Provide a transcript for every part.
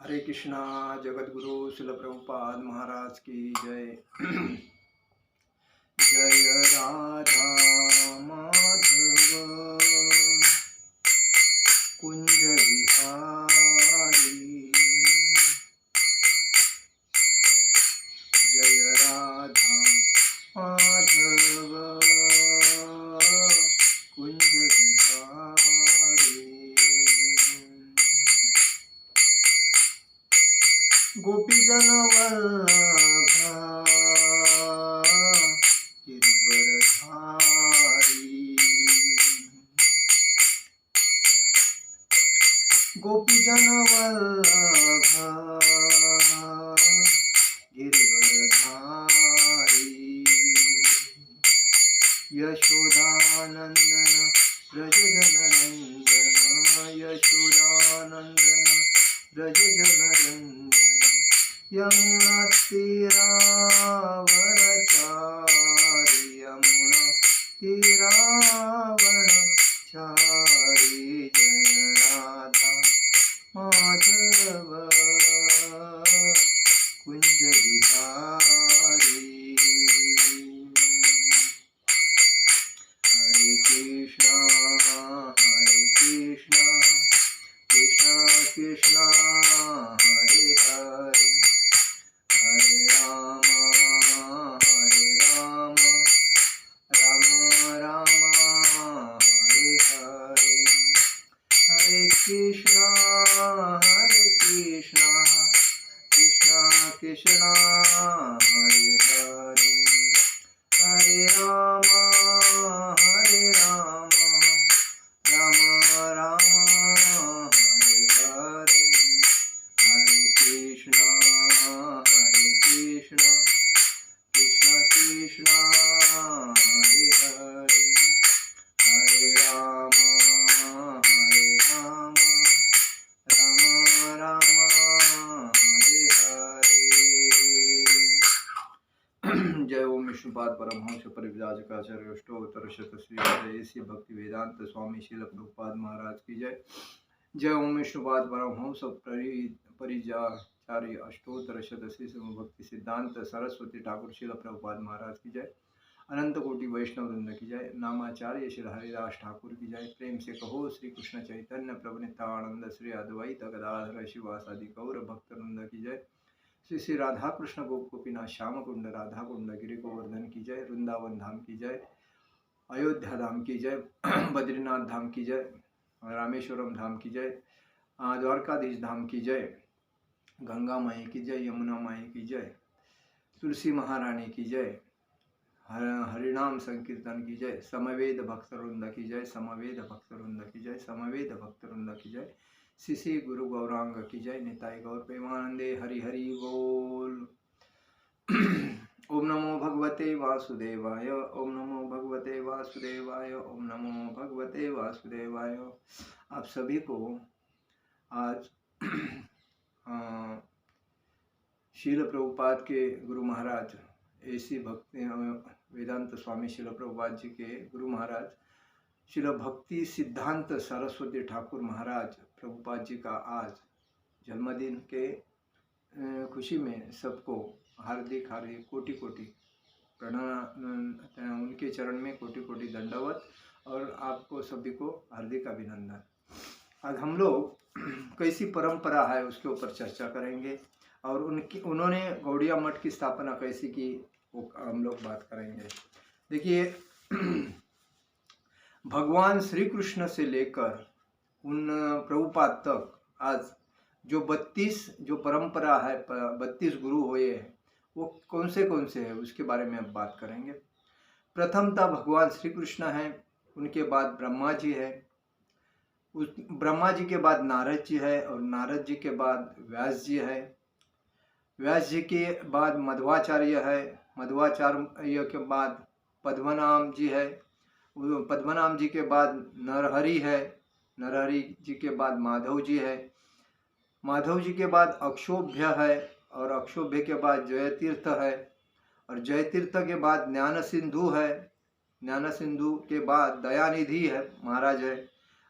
हरे कृष्णा। जगत गुरु शिल प्रभुपाद महाराज की जय। जय राधा माधव कुंज बिहारी। जय राधा माधव कुंज बिहारी। गोपीजन वल्लभा गिरिवरधारी। गोपीजन वल्लभा गिरिवरधारी। यशोदानंदन व्रज जनरंजन। यशोदानंदन व्रज जनरंजन। यमुना तीरावनचारी। यमुना तीरावनचारी। जय राधा माधव कुंज बिहारी। हरे कृष्णा कृष्णा कृष्णा हरे हरे। हरे राम राम राम हरे हरे। हरे कृष्णा कृष्णा कृष्णा हरे हरे। हरे राम राम राम हरे हरे। हरे कृष्णा कृष्णा कृष्णा हरे हरे। हरे राम राम राम हरे हरे। जय ओम विष्णुपाद परमहंस परिव्राजकाचार्य अष्टोत्तर शतश्री जय भक्ति वेदांत स्वामी शील प्रभुपाद महाराज की जय। जय ओम विष्णुपाद परमहंस परिव्राजकाचार्य अष्टोत्तर शतश्री भक्ति सिद्धांत सरस्वती ठाकुर शील प्रभुपाद महाराज की जय। अनंत कोटि वैष्णव वृंद की जय। नामाचार्य श्री हरिदास ठाकुर की जय। प्रेम से कहो श्री कृष्ण चैतन्य प्रभु नित्यानंद श्री अद्वैत गदाधर शिवासादि गौर भक्त वृंद की जय। श्री श्री राधा कृष्ण गोपीनाथ श्याम कुंड राधा कुंड गिरि गोवर्धन की जय। वृंदावन धाम की जय। अयोध्या धाम की जय। बद्रीनाथ धाम की जय। रामेश्वरम धाम की जय। द्वारकाधीश धाम की जय। गंगा माई की जय। यमुना माई की जय। तुलसी महारानी की जय। हरिनाम संकीर्तन की जय। समवेद भक्तवृंद की जय। समवेद भक्तवृंद की जय। समवेद भक्तवृंद की जय। श्री गुरु गौरांग की जय। निताई गौर प्रेमानंदे हरि हरि बोल। ओम नमो भगवते वासुदेवाय। ओम नमो भगवते वासुदेवाय। ओम नमो भगवते वासुदेवाय। आप सभी को आज शील प्रभुपाद के गुरु महाराज ऐसी भक्ति वेदांत स्वामी शील प्रभुपाद जी के गुरु महाराज शील भक्ति सिद्धांत सरस्वती ठाकुर महाराज प्रभुपाद जी का आज जन्मदिन के खुशी में सबको हार्दिक हार्दिक कोटि कोटि प्रणाम। उनके चरण में कोटि कोटि दंडवत और आपको सभी को हार्दिक अभिनंदन। आज हम लोग कैसी परंपरा है उसके ऊपर चर्चा करेंगे और उन्होंने गौड़िया मठ की स्थापना कैसी की वो हम लोग बात करेंगे। देखिए, भगवान श्री कृष्ण से लेकर उन प्रभुपाद तक आज जो 32 जो परंपरा है, 32 गुरु हुए हैं, वो कौन से हैं उसके बारे में अब बात करेंगे। प्रथमतः भगवान श्री कृष्ण हैं, उनके बाद ब्रह्मा जी है, उस ब्रह्मा जी के बाद नारद जी है और नारद जी के बाद व्यास जी है। व्यास जी के बाद मध्वाचार्य है, मध्वाचार्य के बाद पद्मनाभ जी है, पद्मनाभ जी के बाद नरहरि है, नरहरि जी के बाद माधव जी है, माधव जी के बाद अक्षोभ्य है और अक्षोभ्य के बाद जयतीर्थ है और जयतीर्थ के बाद ज्ञान सिंधु है, ज्ञान सिंधु के बाद दयानिधि है महाराज है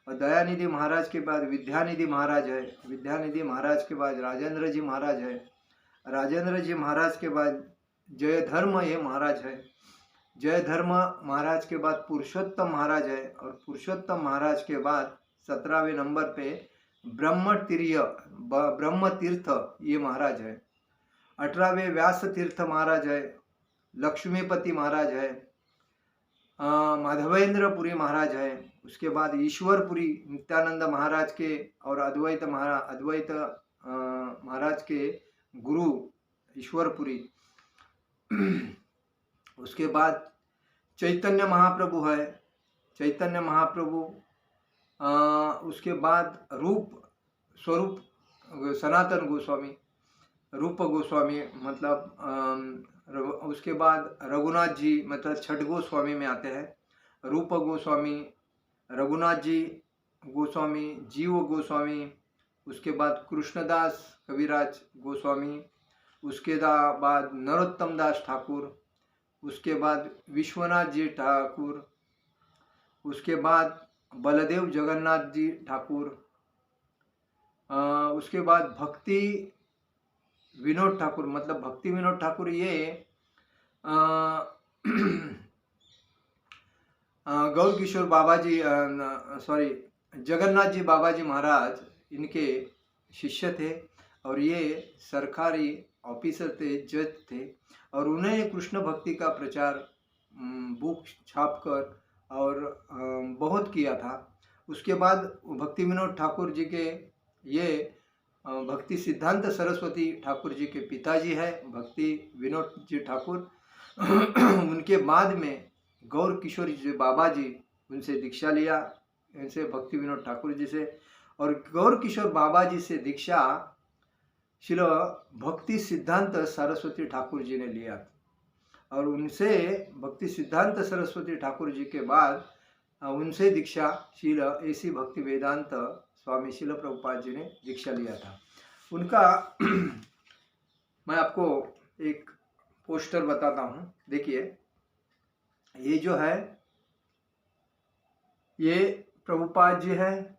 और दयानिधि महाराज के बाद विद्यानिधि महाराज है, विद्यानिधि महाराज के बाद राजेंद्र जी महाराज है, राजेंद्र जी महाराज के बाद जय धर्म ये महाराज है, जय धर्म महाराज के बाद पुरुषोत्तम महाराज है, और पुरुषोत्तम महाराज के बाद 17वें नंबर पे ब्रह्म तीर्थ ये महाराज है, 18वें व्यास तीर्थ महाराज है, लक्ष्मीपति महाराज है, माधवेंद्रपुरी महाराज है, उसके बाद ईश्वरपुरी नित्यानंद महाराज के और अद्वैत महाराज के गुरु ईश्वरपुरी। उसके बाद चैतन्य महाप्रभु है, चैतन्य महाप्रभु। उसके बाद रूप स्वरूप सनातन गोस्वामी, रूप गोस्वामी मतलब उसके बाद रघुनाथ जी मतलब छठ गोस्वामी में आते हैं, रूप गोस्वामी, रघुनाथ जी गोस्वामी, जीव गोस्वामी, उसके बाद कृष्णदास कविराज गोस्वामी, उसके बाद नरोत्तम दास ठाकुर, उसके बाद विश्वनाथ जी ठाकुर, उसके बाद बलदेव जगन्नाथ जी ठाकुर, उसके बाद भक्ति विनोद ठाकुर मतलब भक्ति विनोद ठाकुर ये गौर किशोर बाबा जी सॉरी जगन्नाथ जी बाबा जी महाराज इनके शिष्य थे, और ये सरकारी ऑफिसर थे, जज थे, और उन्हें कृष्ण भक्ति का प्रचार बुक छापकर और बहुत किया था। उसके बाद भक्ति विनोद ठाकुर जी के ये भक्ति सिद्धांत सरस्वती ठाकुर जी के पिताजी है भक्ति विनोद जी ठाकुर। उनके बाद में गौर किशोर जी बाबा जी उनसे दीक्षा लिया, इनसे भक्ति विनोद ठाकुर जी से, और गौर किशोर बाबा जी से दीक्षा श्री भक्ति सिद्धांत सरस्वती ठाकुर जी ने लिया, और उनसे भक्ति सिद्धांत सरस्वती ठाकुर जी के बाद उनसे दीक्षा शील ऐसी भक्ति वेदांत स्वामी शिल प्रभुपाद जी ने दीक्षा लिया था उनका। मैं आपको एक पोस्टर बताता हूँ, देखिए ये जो है ये प्रभुपाद जी है,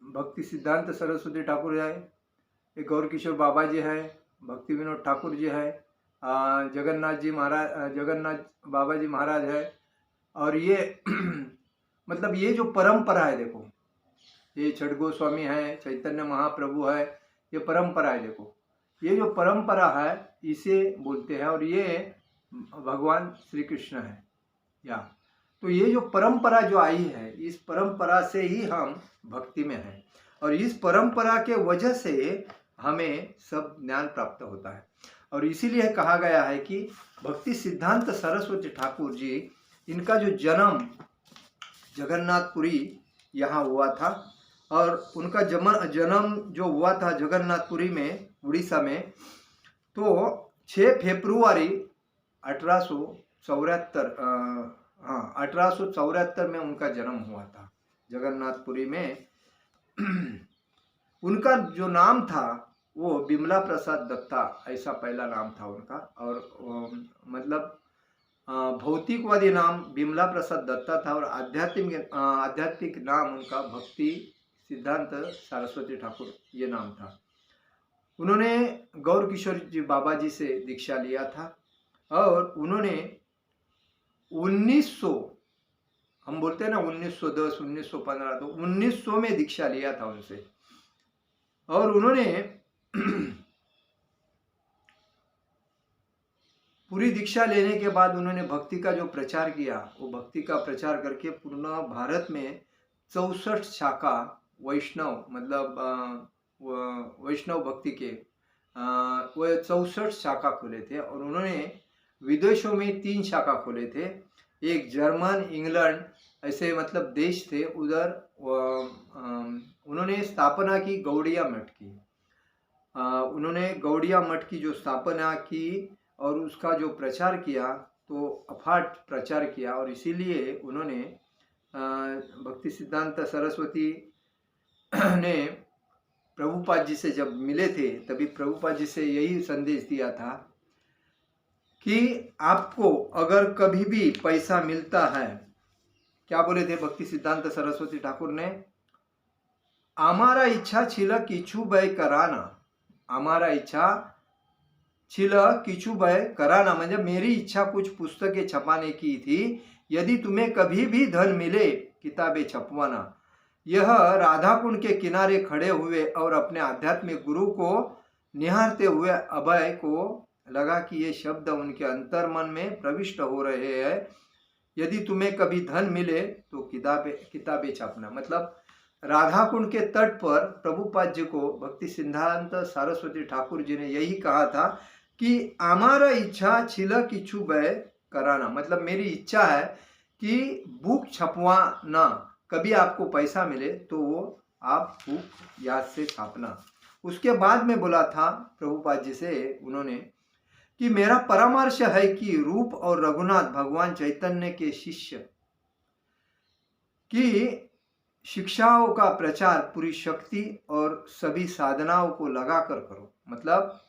भक्ति सिद्धांत सरस्वती ठाकुर है, एक गौर किशोर बाबा जी है, भक्ति विनोद ठाकुर जी है, जगन्नाथ बाबा जी महाराज है, और ये मतलब ये जो परंपरा है देखो, ये छठ गोस्वामी है, चैतन्य महाप्रभु है, ये परंपरा है देखो, ये जो परंपरा है इसे बोलते हैं, और ये भगवान श्री कृष्ण है या तो ये जो परंपरा जो आई है इस परंपरा से ही हम भक्ति में हैं, और इस परंपरा के वजह से हमें सब ज्ञान प्राप्त होता है। और इसीलिए कहा गया है कि भक्ति सिद्धांत सरस्वती ठाकुर जी इनका जो जन्म जगन्नाथपुरी यहाँ हुआ था, और उनका जन्म जो हुआ था जगन्नाथपुरी में उड़ीसा में, तो 6 फरवरी 1874 में उनका जन्म हुआ था जगन्नाथपुरी में। उनका जो नाम था वो बिमला प्रसाद दत्ता ऐसा पहला नाम था उनका, और मतलब भौतिकवादी नाम बिमला प्रसाद दत्ता था, और आध्यात्मिक नाम उनका भक्ति सिद्धांत सरस्वती ठाकुर ये नाम था। उन्होंने गौर किशोर जी बाबा जी से दीक्षा लिया था, और उन्होंने 1900 हम बोलते हैं ना 1910 1915, तो 1900 में दीक्षा लिया था उनसे, और उन्होंने पूरी दीक्षा लेने के बाद उन्होंने भक्ति का जो प्रचार किया वो भक्ति का प्रचार करके पूर्ण भारत में 64 शाखा वैष्णव मतलब वैष्णव भक्ति के वो 64 शाखा खोले थे, और उन्होंने विदेशों में 3 शाखा खोले थे, एक जर्मन इंग्लैंड ऐसे मतलब देश थे उधर। उन्होंने स्थापना की गौड़िया मठ की, उन्होंने गौड़िया मठ की जो स्थापना की और उसका जो प्रचार किया तो अफाट प्रचार किया, और इसीलिए उन्होंने भक्ति सिद्धांत सरस्वती ने प्रभुपाद जी से जब मिले थे तभी प्रभुपाद जी से यही संदेश दिया था कि आपको अगर कभी भी पैसा मिलता है क्या बोले थे भक्ति सिद्धांत सरस्वती ठाकुर ने? आमारा इच्छा छिल किछु भय कराना, आमारा इच्छा छिल किछु भय कराना, म्हणजे मेरी इच्छा कुछ पुस्तकें छपाने की थी, यदि तुम्हें कभी भी धन मिले किताबें छपवाना। यह राधा कुंड के किनारे खड़े हुए और अपने आध्यात्मिक गुरु को निहारते हुए अभय को लगा कि ये शब्द उनके अंतर मन में प्रविष्ट हो रहे हैं। यदि तुम्हें कभी धन मिले तो किताबें छापना। मतलब राधा कुंड के तट पर प्रभुपाद जी को भक्ति सिद्धांत सरस्वती ठाकुर जी ने यही कहा था कि हमारा इच्छा छिल किछु भय कराना, मतलब मेरी इच्छा है कि बुक छपवाना, कभी आपको पैसा मिले तो वो आप बुक याद से छापना। उसके बाद में बोला था प्रभुपाद जी से उन्होंने कि मेरा परामर्श है कि रूप और रघुनाथ भगवान चैतन्य के शिष्य की शिक्षाओं का प्रचार पूरी शक्ति और सभी साधनाओं को लगाकर करो। मतलब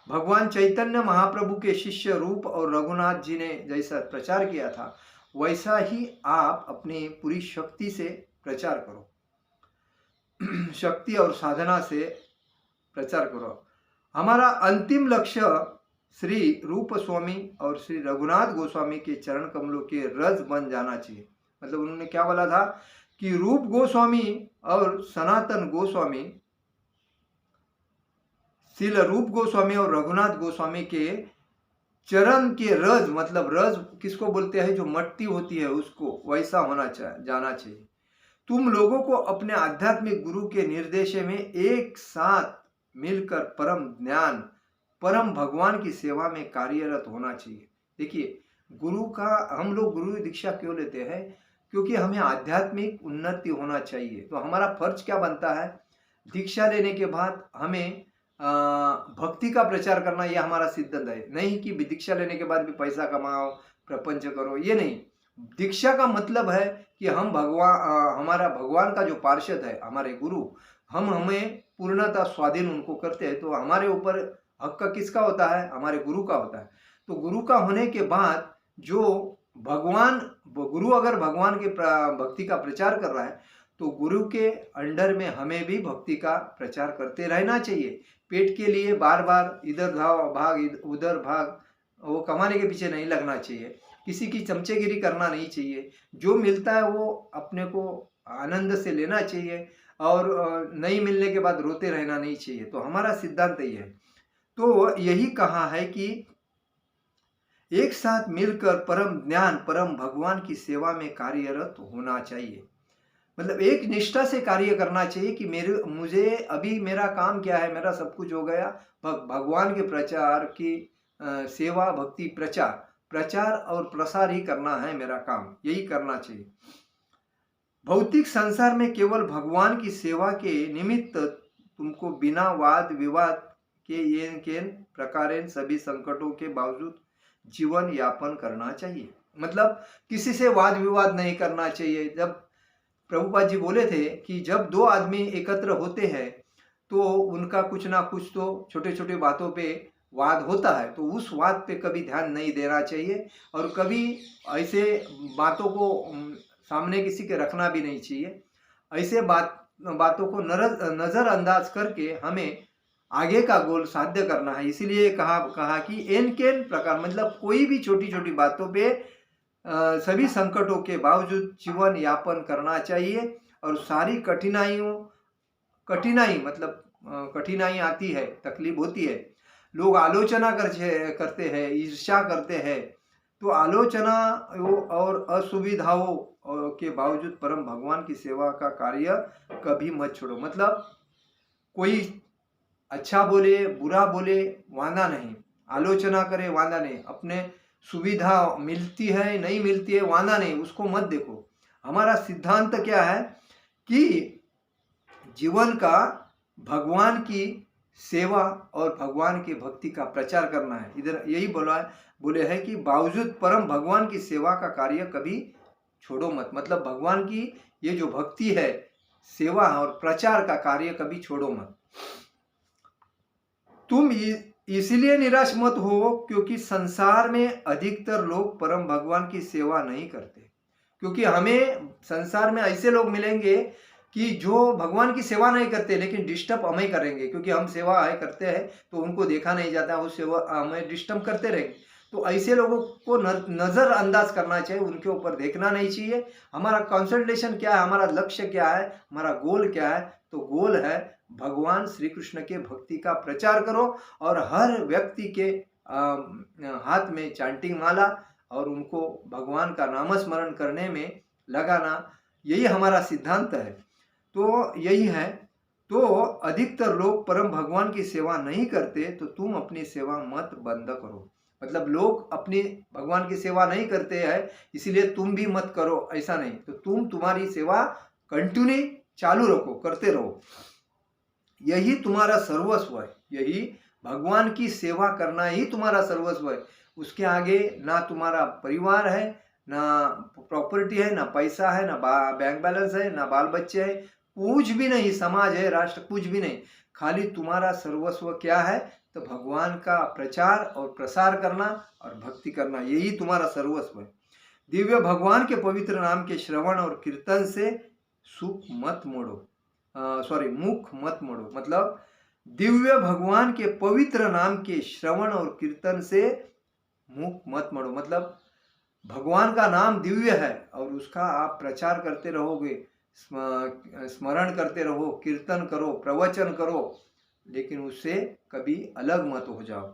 भगवान चैतन्य महाप्रभु के शिष्य रूप और रघुनाथ जी ने जैसा प्रचार किया था वैसा ही आप अपनी पूरी शक्ति से प्रचार करो, शक्ति और साधना से प्रचार करो। हमारा अंतिम लक्ष्य श्री रूप स्वामी और श्री रघुनाथ गोस्वामी के चरण कमलों के रज बन जाना चाहिए। मतलब उन्होंने क्या बोला था कि रूप गोस्वामी और सनातन गोस्वामी, श्रील रूप गोस्वामी और रघुनाथ गोस्वामी के चरण के रज, मतलब रज किसको बोलते हैं, जो मट्टी होती है उसको, वैसा होना जाना चाहिए। तुम लोगों को अपने आध्यात्मिक गुरु के निर्देश में एक साथ मिलकर परम ज्ञान, परम भगवान की सेवा में कार्यरत होना चाहिए। देखिए, गुरु का, हम लोग गुरु दीक्षा क्यों लेते हैं? क्योंकि हमें आध्यात्मिक उन्नति होना चाहिए। तो हमारा फर्ज क्या बनता है? दीक्षा लेने के बाद हमें भक्ति का प्रचार करना, यह हमारा सिद्धांत है। नहीं कि दीक्षा लेने के बाद भी पैसा कमाओ, प्रपंच करो, ये नहीं। दीक्षा का मतलब है कि हम हमारा भगवान का जो पार्षद है, हमारे गुरु, हमें पूर्णतः स्वाधीन उनको करते हैं। तो हमारे ऊपर हक किसका होता है? हमारे गुरु का होता है। तो गुरु का होने के बाद जो गुरु अगर भगवान के भक्ति का प्रचार कर रहा है तो गुरु के अंडर में हमें भी भक्ति का प्रचार करते रहना चाहिए। पेट के लिए बार बार इधर भाग उधर भाग, वो कमाने के पीछे नहीं लगना चाहिए। किसी की चमचेगिरी करना नहीं चाहिए। जो मिलता है वो अपने को आनंद से लेना चाहिए और नहीं मिलने के बाद रोते रहना नहीं चाहिए। तो हमारा सिद्धांत ये है। तो यही कहा है कि एक साथ मिलकर परम ज्ञान, परम भगवान की सेवा में कार्यरत होना चाहिए। मतलब एक निष्ठा से कार्य करना चाहिए कि मुझे अभी मेरा काम क्या है, मेरा सब कुछ हो गया, भगवान के प्रचार की सेवा, भक्ति प्रचार और प्रसार ही करना है मेरा काम, यही करना चाहिए। भौतिक संसार में केवल भगवान की सेवा के निमित्त तुमको बिना वाद विवाद के ये प्रकार सभी संकटों के बावजूद जीवन यापन करना चाहिए। मतलब किसी से वाद विवाद नहीं करना चाहिए। जब प्रभुपाद जी बोले थे कि जब दो आदमी एकत्र होते हैं तो उनका कुछ ना कुछ तो छोटे छोटे बातों पे वाद होता है, तो उस वाद पे कभी ध्यान नहीं देना चाहिए और कभी ऐसे बातों को सामने किसी के रखना भी नहीं चाहिए। ऐसे बातों को नजरअंदाज करके हमें आगे का गोल साध्य करना है। इसीलिए कहा कि एन प्रकार, मतलब कोई भी छोटी छोटी बातों पे सभी संकटों के बावजूद जीवन यापन करना चाहिए। और सारी कठिनाई मतलब कठिनाई आती है, तकलीफ होती है, लोग आलोचना करते हैं, ईर्ष्या करते हैं, तो आलोचना और असुविधाओं के बावजूद परम भगवान की सेवा का कार्य कभी मत छोड़ो। मतलब कोई अच्छा बोले बुरा बोले वादा नहीं, आलोचना करे वादा नहीं, अपने सुविधा मिलती है नहीं मिलती है वादा नहीं, उसको मत देखो। हमारा सिद्धांत क्या है कि जीवन का भगवान की सेवा और भगवान की भक्ति का प्रचार करना है। इधर यही बोले है कि बावजूद परम भगवान की सेवा का कार्य कभी छोड़ो मत। मतलब भगवान की ये जो भक्ति है, सेवा और प्रचार का कार्य कभी छोड़ो मत। तुम इसलिए निराश मत हो क्योंकि संसार में अधिकतर लोग परम भगवान की सेवा नहीं करते, क्योंकि हमें संसार में ऐसे लोग मिलेंगे कि जो भगवान की सेवा नहीं करते लेकिन डिस्टर्ब हमें करेंगे, क्योंकि हम सेवा है करते हैं तो उनको देखा नहीं जाता, वो सेवा हमें डिस्टर्ब करते रहेंगे। तो ऐसे लोगों को नज़रअंदाज करना चाहिए, उनके ऊपर देखना नहीं चाहिए। हमारा कंसंट्रेशन क्या है, हमारा लक्ष्य क्या है, हमारा गोल क्या है? तो गोल है भगवान श्री कृष्ण के भक्ति का प्रचार करो और हर व्यक्ति के हाथ में चांटिंग माला और उनको भगवान का नामस्मरण करने में लगाना, यही हमारा सिद्धांत है। तो यही है। तो अधिकतर लोग परम भगवान की सेवा नहीं करते, तो तुम अपनी सेवा मत बंद करो। मतलब लोग अपनी भगवान की सेवा नहीं करते हैं इसीलिए तुम भी मत करो, ऐसा नहीं। तो तुम तुम्हारी सेवा कंटिन्यू चालू रखो, करते रहो, यही तुम्हारा सर्वस्व है। यही भगवान की सेवा करना ही तुम्हारा सर्वस्व है। उसके आगे ना तुम्हारा परिवार है, ना प्रॉपर्टी है, ना पैसा है, ना बैंक बैलेंस है, ना बाल बच्चे है, कुछ भी नहीं, समाज है, राष्ट्र, कुछ भी नहीं। खाली तुम्हारा सर्वस्व क्या है? तो भगवान का प्रचार और प्रसार करना और भक्ति करना, यही तुम्हारा सर्वस्व है। दिव्य भगवान के पवित्र नाम के श्रवण और कीर्तन से सुख मत मोड़ो, मुख मत मोड़ो। मतलब दिव्य भगवान के पवित्र नाम के श्रवण और कीर्तन से मुख मत मोड़ो। मतलब भगवान का नाम दिव्य है और उसका आप प्रचार करते रहोगे, स्मरण करते रहो, कीर्तन करो, प्रवचन करो, लेकिन उससे कभी अलग मत हो जाओ।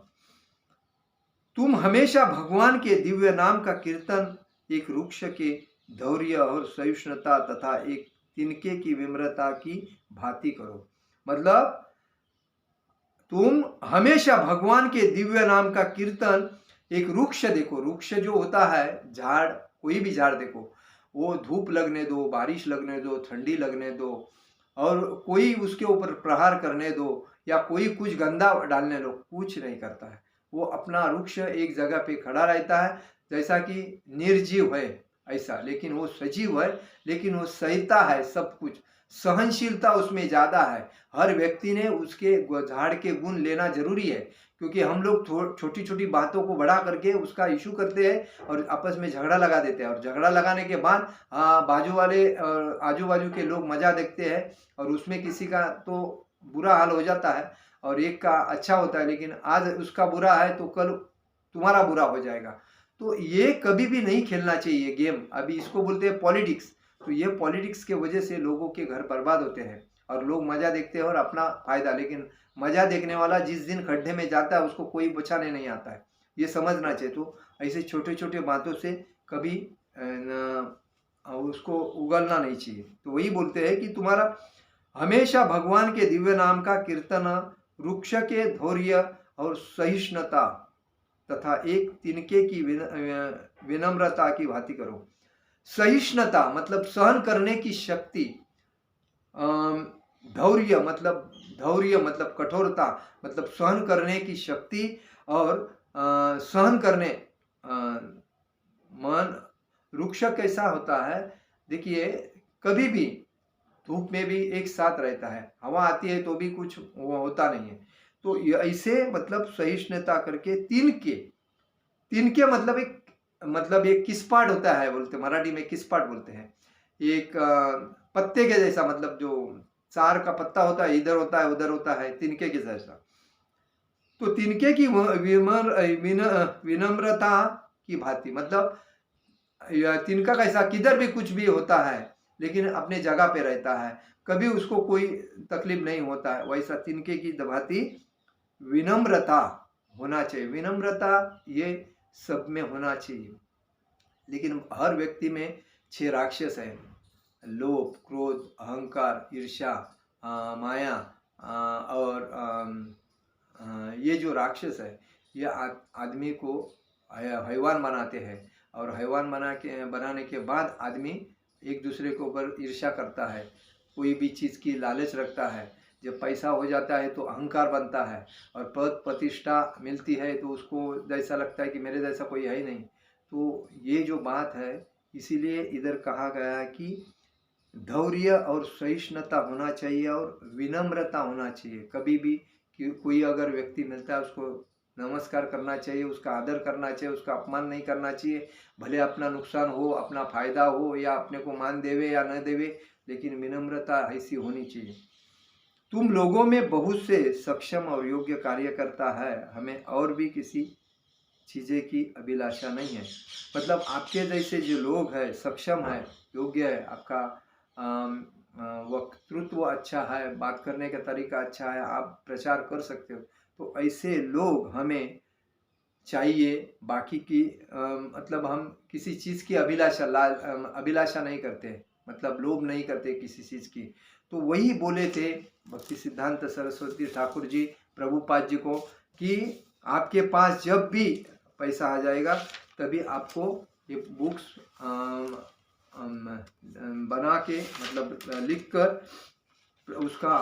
तुम हमेशा भगवान के दिव्य नाम का कीर्तन एक वृक्ष के धैर्य और सहिष्णुता तथा एक तिनके की विम्रता की भांति करो। मतलब तुम हमेशा भगवान के दिव्य नाम का कीर्तन एक वृक्ष देखो, वृक्ष जो होता है, झाड़, कोई भी झाड़ देखो, वो धूप लगने दो, बारिश लगने दो, ठंडी लगने दो, और कोई उसके ऊपर प्रहार करने दो या कोई कुछ गंदा डालने दो, कुछ नहीं करता है। वो अपना वृक्ष एक जगह पे खड़ा रहता है, जैसा कि निर्जीव है ऐसा, लेकिन वो सजीव है, लेकिन वो सहता है सब कुछ, सहनशीलता उसमें ज़्यादा है। हर व्यक्ति ने उसके झाड़ के गुण लेना जरूरी है, क्योंकि हम लोग छोटी छोटी बातों को बड़ा करके उसका इशू करते हैं और आपस में झगड़ा लगा देते हैं, और झगड़ा लगाने के बाद बाजू वाले आजू बाजू के लोग मजा देखते हैं और उसमें किसी का तो बुरा हाल हो जाता है और एक का अच्छा होता है, लेकिन आज उसका बुरा है तो कल तुम्हारा बुरा हो जाएगा। तो ये कभी भी नहीं खेलना चाहिए गेम। अभी इसको बोलते हैं पॉलिटिक्स। तो ये पॉलिटिक्स के वजह से लोगों के घर बर्बाद होते हैं और लोग मजा देखते हैं और अपना फायदा, लेकिन मजा देखने वाला जिस दिन खड्डे में जाता है उसको कोई बचाने नहीं आता है, ये समझना चाहिए। तो ऐसे छोटे छोटे बातों से कभी उसको उगलना नहीं चाहिए। तो वही बोलते हैं कि तुम्हारा हमेशा भगवान के दिव्य नाम का कीर्तन वृक्ष के धैर्य और सहिष्णुता तथा एक तिनके की विनम्रता की भांति करो। सहिष्णुता मतलब सहन करने की शक्ति, धैर्य मतलब कठोरता, मतलब सहन करने की शक्ति, और सहन करने मन। वृक्ष कैसा होता है, देखिए, कभी भी धूप में भी एक साथ रहता है, हवा आती है तो भी कुछ होता नहीं है। तो ऐसे मतलब सहिष्णुता करके तिनके मतलब एक किसपाट होता है, बोलते मराठी में किसपाट बोलते हैं, एक पत्ते के जैसा, मतलब जो चार का पत्ता होता है, इधर होता है उधर होता है, तिनके के जैसा। तो तिनके की विनम्रता की भांति, मतलब तिनका कैसा, किधर भी कुछ भी होता है लेकिन अपने जगह पे रहता है, कभी उसको कोई तकलीफ नहीं होता है, वैसा तिनके की भांति विनम्रता होना चाहिए। विनम्रता ये सब में होना चाहिए। लेकिन हर व्यक्ति में 6 राक्षस है, लोभ, क्रोध, अहंकार, ईर्ष्या, माया, और ये जो राक्षस है ये आदमी को हैवान बनाते हैं, और हैवान बनाने के बाद आदमी एक दूसरे के ऊपर ईर्ष्या करता है, कोई भी चीज़ की लालच रखता है। जब पैसा हो जाता है तो अहंकार बनता है, और पद प्रतिष्ठा मिलती है तो उसको जैसा लगता है कि मेरे जैसा कोई है ही नहीं। तो ये जो बात है, इसीलिए इधर कहा गया है कि धैर्य और सहिष्णुता होना चाहिए और विनम्रता होना चाहिए। कभी भी कि कोई अगर व्यक्ति मिलता है उसको नमस्कार करना चाहिए, उसका आदर करना चाहिए, उसका अपमान नहीं करना चाहिए। भले अपना नुकसान हो, अपना फायदा हो या अपने को मान देवे या न देवे, लेकिन विनम्रता ऐसी होनी चाहिए। तुम लोगों में बहुत से सक्षम और योग्य कार्यकर्ता है, हमें और भी किसी चीज़ें की अभिलाषा नहीं है। मतलब आपके जैसे जो लोग हैं, सक्षम है, योग्य है, आपका वक्तृत्व अच्छा है, बात करने का तरीका अच्छा है, आप प्रचार कर सकते हो, तो ऐसे लोग हमें चाहिए। बाकी की मतलब हम किसी चीज़ की अभिलाषा नहीं करते, मतलब लोभ नहीं करते किसी चीज़ की। तो वही बोले थे भक्ति सिद्धांत सरस्वती ठाकुर जी प्रभुपाद जी को कि आपके पास जब भी पैसा आ जाएगा तभी आपको ये बुक्स बना के, मतलब लिख कर उसका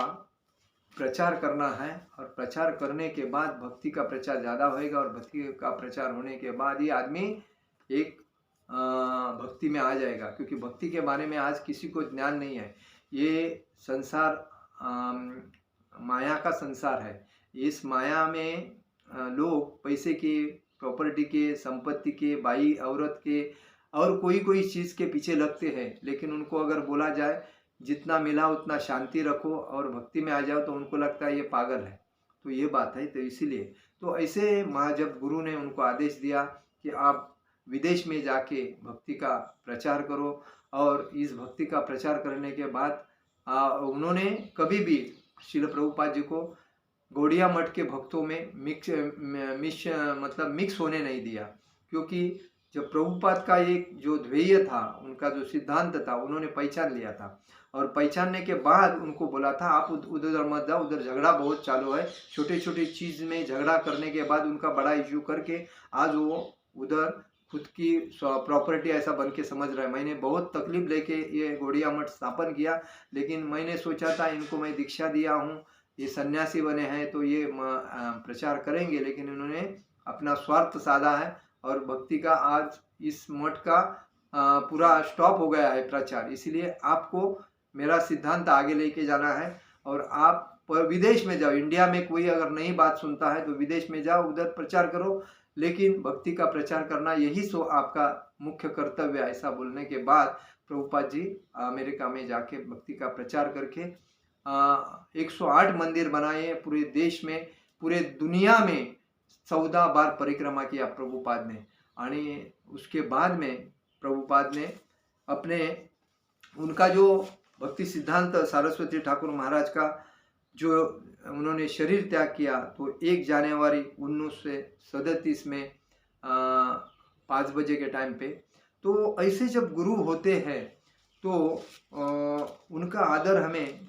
प्रचार करना है। और प्रचार करने के बाद भक्ति का प्रचार ज़्यादा होएगा, और भक्ति का प्रचार होने के बाद ही आदमी एक भक्ति में आ जाएगा। क्योंकि भक्ति के बारे में आज किसी को ज्ञान नहीं है। ये संसार माया का संसार है। इस माया में लोग पैसे के, प्रॉपर्टी के, संपत्ति के, बाई औरत के और कोई कोई चीज़ के पीछे लगते हैं। लेकिन उनको अगर बोला जाए जितना मिला उतना शांति रखो और भक्ति में आ जाओ, तो उनको लगता है ये पागल है। तो ये बात है। तो इसीलिए तो ऐसे जब गुरु ने उनको आदेश दिया कि आप विदेश में जाके भक्ति का प्रचार करो, और इस भक्ति का प्रचार करने के बाद उन्होंने कभी भी श्रील प्रभुपाद जी को गौड़िया मठ के भक्तों में मिक्स होने नहीं दिया। क्योंकि जब प्रभुपाद का एक जो ध्येय था, उनका जो सिद्धांत था, उन्होंने पहचान लिया था। और पहचानने के बाद उनको बोला था आप उधर मत जाओ, उधर झगड़ा बहुत चालू है। छोटे छोटे चीज़ में झगड़ा करने के बाद उनका बड़ा इश्यू करके आज वो उधर खुद की प्रॉपर्टी ऐसा बन के समझ रहा है। मैंने बहुत तकलीफ लेके ये गौड़िया मठ स्थापन किया, लेकिन मैंने सोचा था इनको मैं दीक्षा दिया हूँ, ये सन्यासी बने हैं तो ये प्रचार करेंगे, लेकिन इन्होंने अपना स्वार्थ साधा है। और भक्ति का आज इस मठ का पूरा स्टॉप हो गया है प्रचार। इसलिए आपको मेरा सिद्धांत आगे लेके जाना है, और आप विदेश में जाओ। इंडिया में कोई अगर नई बात सुनता है तो विदेश में जाओ, उधर प्रचार करो, लेकिन भक्ति का प्रचार करना यही सो आपका मुख्य कर्तव्य है। ऐसा बोलने के बाद प्रभुपाद जी अमेरिका में जाके भक्ति का प्रचार करके 108 मंदिर बनाए पूरे देश में, पूरे दुनिया में 14 बार परिक्रमा किया प्रभुपाद ने। और उसके बाद में प्रभुपाद ने अपने उनका जो भक्ति सिद्धांत सरस्वती ठाकुर महाराज का जो उन्होंने शरीर त्याग किया, तो 1 जनवरी 1937 में 5 बजे के टाइम पे। तो ऐसे जब गुरु होते हैं तो उनका आदर हमें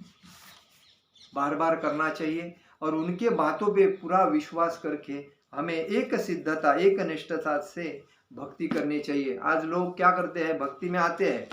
बार बार करना चाहिए, और उनके बातों पे पूरा विश्वास करके हमें एक सिद्धता, एक निष्ठता से भक्ति करनी चाहिए। आज लोग क्या करते हैं, भक्ति में आते हैं,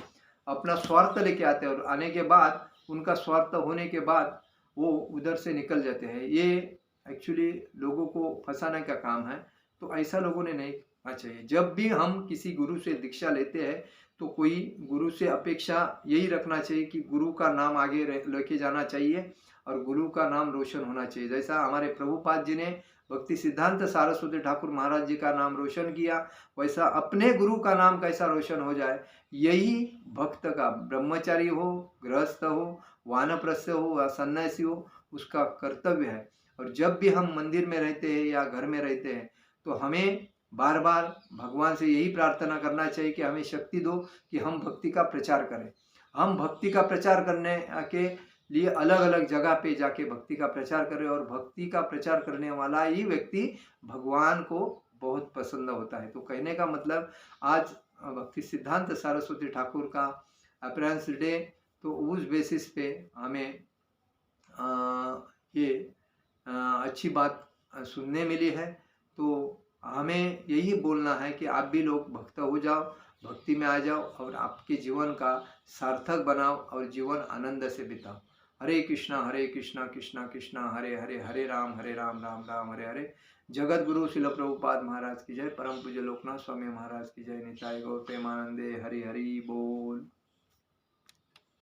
अपना स्वार्थ लेके आते हैं, और आने के बाद उनका स्वार्थ होने के बाद वो उधर से निकल जाते हैं। ये एक्चुअली लोगों को फंसाने का काम है। तो ऐसा लोगों ने नहीं करना चाहिए। जब भी हम किसी गुरु से दीक्षा लेते हैं तो कोई गुरु से अपेक्षा यही रखना चाहिए कि गुरु का नाम आगे लेके जाना चाहिए और गुरु का नाम रोशन होना चाहिए। जैसा हमारे प्रभुपाद जी ने भक्ति सिद्धांत सरस्वती ठाकुर महाराज जी का नाम रोशन किया, वैसा अपने गुरु का नाम कैसा रोशन हो जाए, यही भक्त का, ब्रह्मचारी हो, गृहस्थ हो, वानप्रस्थ हो या सन्यासी हो, उसका कर्तव्य है। और जब भी हम मंदिर में रहते हैं या घर में रहते हैं तो हमें बार बार भगवान से यही प्रार्थना करना चाहिए कि हमें शक्ति दो कि हम भक्ति का प्रचार करें। हम भक्ति का प्रचार करने के लिए अलग अलग जगह पे जाके भक्ति का प्रचार करें, और भक्ति का प्रचार करने वाला ही व्यक्ति भगवान को बहुत पसंद होता है। तो कहने का मतलब आज भक्ति सिद्धांत सरस्वती ठाकुर का अपीयरेंस डे, तो उस बेसिस पे हमें ये अच्छी बात सुनने मिली है। तो हमें यही बोलना है कि आप भी लोग भक्त हो जाओ, भक्ति में आ जाओ, और आपके जीवन का सार्थक बनाओ और जीवन आनंद से बिताओ। हरे कृष्णा कृष्णा कृष्णा हरे हरे, हरे राम राम राम हरे हरे। जगत गुरु शिल प्रभुपाद महाराज की जय। परम पूज्य लोकनाथ स्वामी महाराज की जय। निताय गौर प्रेमानंदे। हरि हरि बोल।